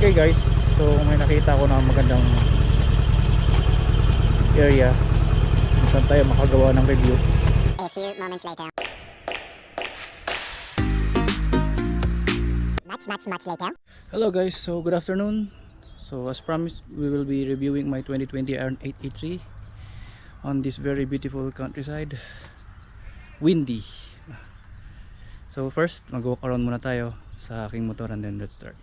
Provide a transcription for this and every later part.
Okay guys, so may nakita ko na magandang area kung saan tayo makagawa ng review. A few moments later. Much later. Hello guys, so good afternoon. So as promised, we will be reviewing my 2020 Iron883 on this very beautiful countryside. Windy. So first, mag-walk around muna tayo sa aking motor and then let's start.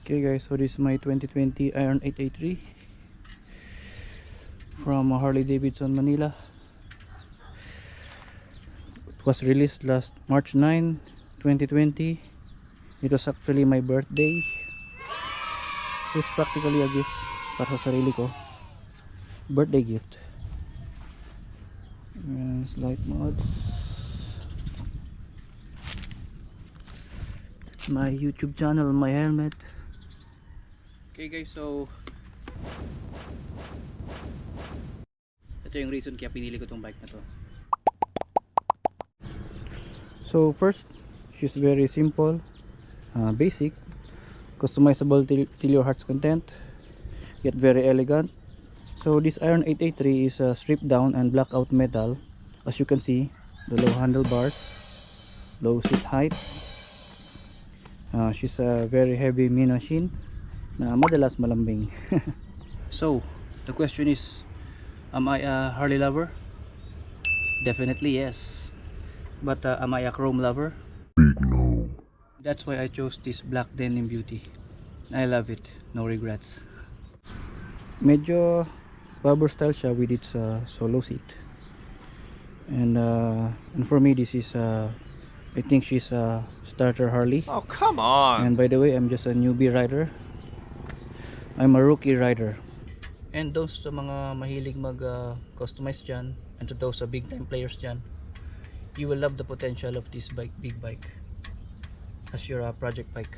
Okay guys, so this is my 2020 Iron883 from Harley Davidson, Manila. It was released last March 9, 2020. It was actually my birthday, so it's practically a gift para sa sarili ko, birthday gift. And slight mods. It's my YouTube channel, my helmet. Okay guys, so ito yung reason kaya pinili ko tong bike na to. So first, she's very simple, basic, customizable till your heart's content, yet very elegant. So this Iron883 is stripped down and black out metal. As you can see, the low handlebars, low seat height. She's a very heavy mean machine na madalas malambing. So the question is, am I a Harley lover? Definitely yes. But am I a chrome lover? Big no. That's why I chose this black denim beauty. I love it, no regrets. Medyo rubber style siya with its solo seat. And for me, this is I think she's a starter Harley. Oh, come on. And by the way, I'm just a newbie rider. I'm a rookie rider. And those sa mga mahilig mag customize dyan, and to those sa big time players dyan, you will love the potential of this bike, big bike, as your project bike,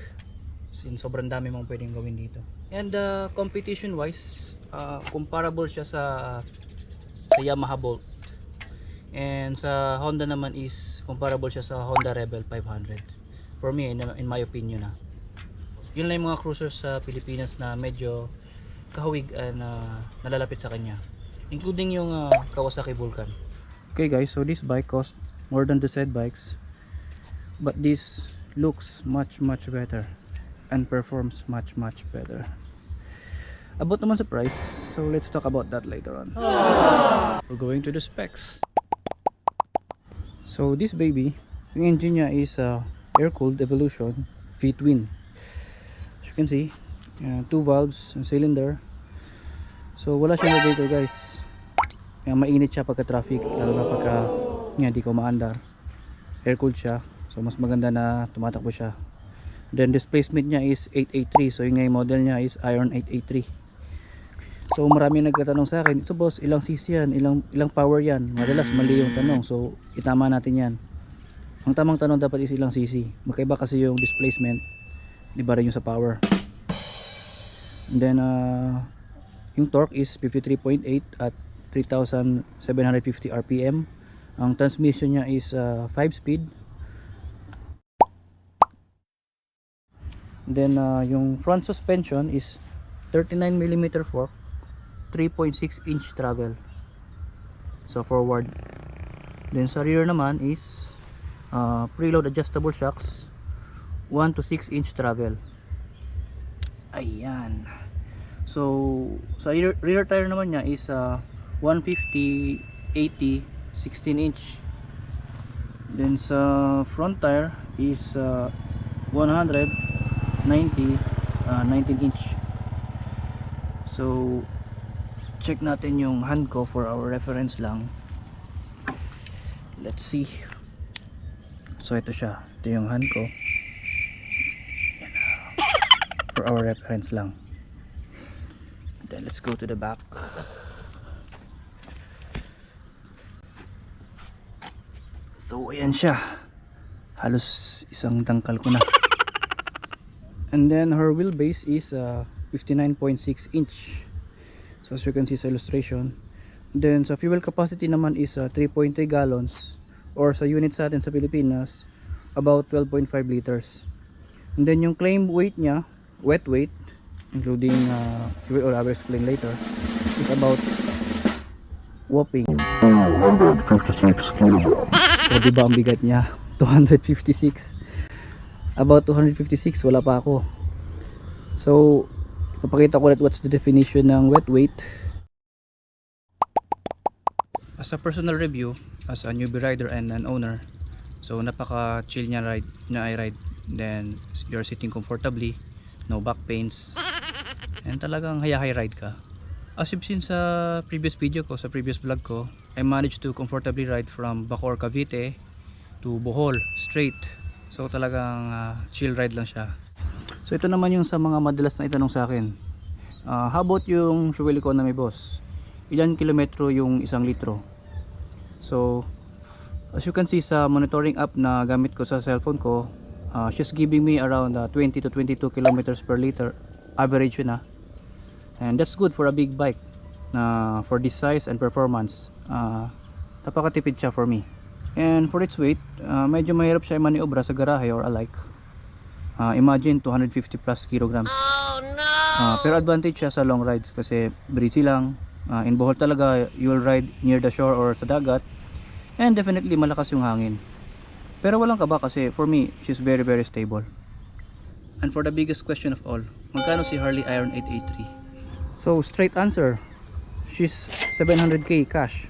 since sobrang dami mong pwedeng gawin dito. And competition wise, comparable siya sa Yamaha Bolt, and sa Honda naman is comparable siya sa Honda Rebel 500 for me, in my opinion. Yun lang yung mga cruisers sa Pilipinas na medyo kahawig na nalalapit sa kanya, including yung Kawasaki Vulcan. Okay guys, so this bike cost more than the said bikes, but this looks much better and performs much better. About naman sa price, so let's talk about that later on. We're going to the specs. So this baby, yung engine niya is air-cooled Evolution V-twin. As you can see, 2 valves, cylinder. So wala siyang radiator guys. Mainit siya pagka traffic, lalo na pagka di ko maandar. Air-cooled siya, so mas maganda na tumatakbo siya. Then displacement niya is 883, so yung model niya is Iron883. So marami nagtatanong sa akin, so boss, ilang cc yan, ilang power yan? Madalas mali yung tanong, so itama natin yan. Ang tamang tanong dapat is ilang cc. Magkaiba kasi yung displacement, di ba rin yung sa power. And then yung torque is 53.8 at 3,750 rpm. Ang transmission niya is 5 speed. Then yung front suspension is 39mm fork, 3.6 inch travel, so forward. Then sa rear naman is preload adjustable shocks, 1 to 6 inch travel. Ayan. So sa rear tire naman niya is 150 80 16 inch. Then sa front tire is 190 19 inch. So check natin yung hand ko for our reference lang. Let's see. So ito siya, ito yung hand ko. Yan, for our reference lang. Then let's go to the back. So ayan siya, halos isang tangkal ko na. And then her wheelbase is 59.6 inch. So as you can see sa illustration. Then sa fuel capacity naman is 3.3 gallons, or sa unit sa atin sa Pilipinas about 12.5 liters. And then yung claim weight niya, wet weight, including fuel, I will explain later, is about whopping 256 kilograms. so diba ang bigat niya 256, about 256, wala pa ako. So papakita ko ulit what's the definition ng wet weight. As a personal review, as a newbie rider and an owner, so napaka chill niya i-ride, then you're sitting comfortably, no back pains, and talagang haya-high ride ka. As you've seen sa previous video ko, sa previous vlog ko, I managed to comfortably ride from Bacoor, Cavite to Bohol straight. So talagang chill ride lang siya. So ito naman yung sa mga madalas na itanong sa akin, how about yung fuel economy, boss? Ilan kilometro yung 1 litro? So as you can see sa monitoring app na gamit ko sa cellphone ko, she's giving me around 20 to 22 kilometers per liter average yun, and that's good for a big bike na for this size and performance. Napakatipid siya for me. And for its weight, medyo mahirap siya maniobra sa garahe or alike. Imagine 250 plus kilograms. Oh, no! Pero advantage siya sa long rides kasi breezy lang. In Bohol talaga, you will ride near the shore or sa dagat, and definitely malakas yung hangin. Pero walang kaba kasi for me, she's very stable. And for the biggest question of all, magkano si Harley Iron883? So straight answer, she's 700k cash.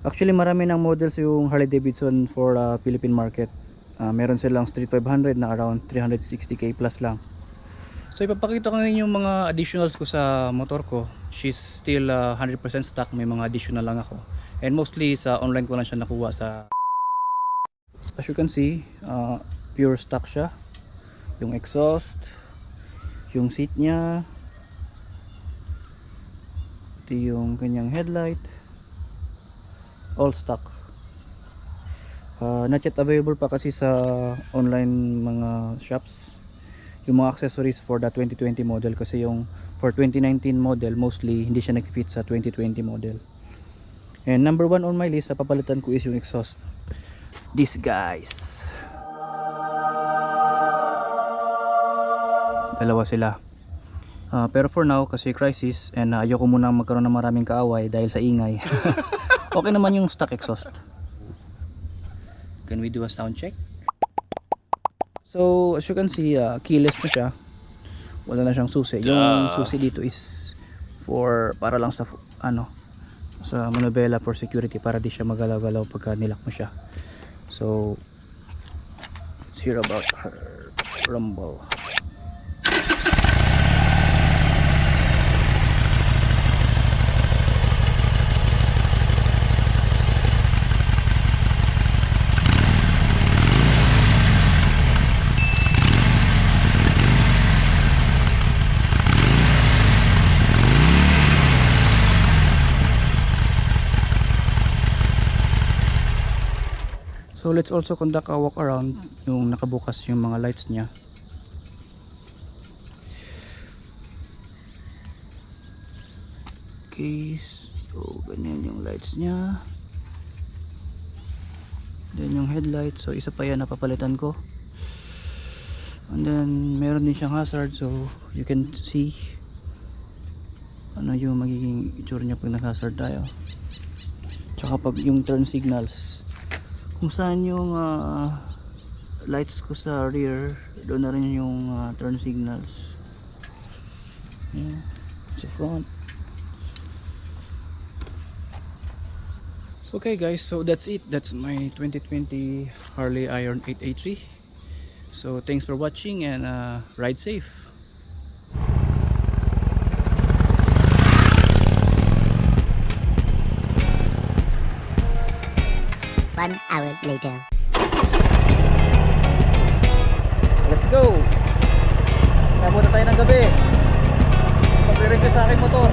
Actually marami ng models yung Harley Davidson for Philippine market. Meron silang street 500 na around 360k plus lang. So ipapakita ko ngayon yung mga additionals ko sa motor ko. She's still 100% stock, may mga additional lang ako. And mostly sa online ko lang siya nakuha sa... As you can see, pure stock siya. Yung exhaust, yung seat niya, ito yung kanyang headlight, all stock. Not yet available pa kasi sa online mga shops yung mga accessories for the 2020 model, kasi yung for 2019 model mostly hindi siya nag-fit sa 2020 model. And number 1 on my list na papalitan ko is yung exhaust. These guys, dalawa sila. Pero for now kasi crisis and ayoko munang magkaroon ng maraming kaaway dahil sa ingay. Okay naman yung stock exhaust. Can we do a sound check? So as you can see, keyless na siya. Wala na siyang susi. Yung susi dito is for para lang sa sa manubela for security, para di siya magalaw-galaw pagka nilak mo siya. So let's hear about her rumble. So let's also conduct a walk around, yung nakabukas yung mga lights niya. Okay, so ganyan yung lights niya. Then yung headlight, so isa pa yan napapalitan ko. And then meron din siyang hazard, so you can see ano yung magiging itsura niya pag nag-hazard tayo. Tsaka pag yung turn signals, kung saan yung lights ko sa rear, doon na rin yung turn signals. Yeah, sa front. Okay guys, so that's it. That's my 2020 Harley Iron883. So thanks for watching and ride safe. 1 hour later. Let's go! Sabot na tayo ng gabi. Pag-review sa aking motor.